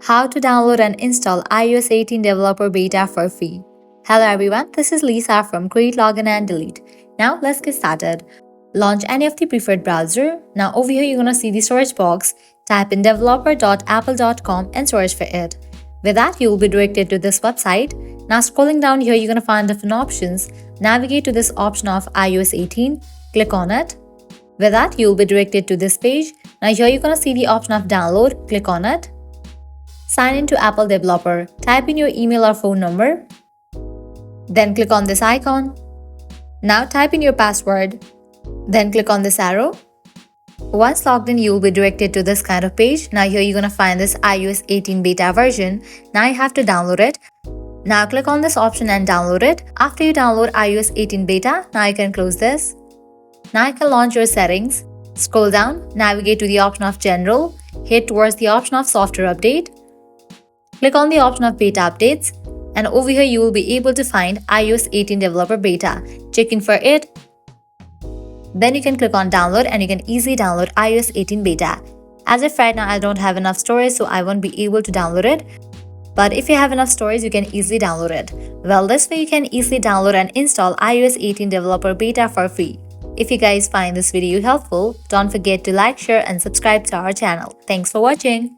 How to download and install iOS 18 developer beta for free. Hello everyone, this is Lisa from Create, Login and Delete. Now let's get started. Launch any of the preferred browser. Now over here you're gonna see the search box. Type in developer.apple.com and search for it. With that, you will be directed to this website. Now scrolling down here, you're gonna find different options. Navigate to this option of iOS 18. Click on it. With that, you will be directed to this page. Now here you're gonna see the option of download. Click on it. Sign in to Apple Developer. Type in your email or phone number. Then click on this icon. Now type in your password. Then click on this arrow. Once logged in, you will be directed to this kind of page. Now here you're gonna find this iOS 18 beta version. Now you have to download it. Now click on this option and download it. After you download iOS 18 beta, now you can close this. Now you can launch your settings. Scroll down, navigate to the option of General, head towards the option of Software Update. Click on the option of Beta Updates, and over here you will be able to find iOS 18 Developer Beta. Check in for it. Then you can click on Download and you can easily download iOS 18 Beta. As of right now, I don't have enough storage, so I won't be able to download it. But if you have enough storage, you can easily download it. Well, this way you can easily download and install iOS 18 Developer Beta for free. If you guys find this video helpful, don't forget to like, share and subscribe to our channel. Thanks for watching.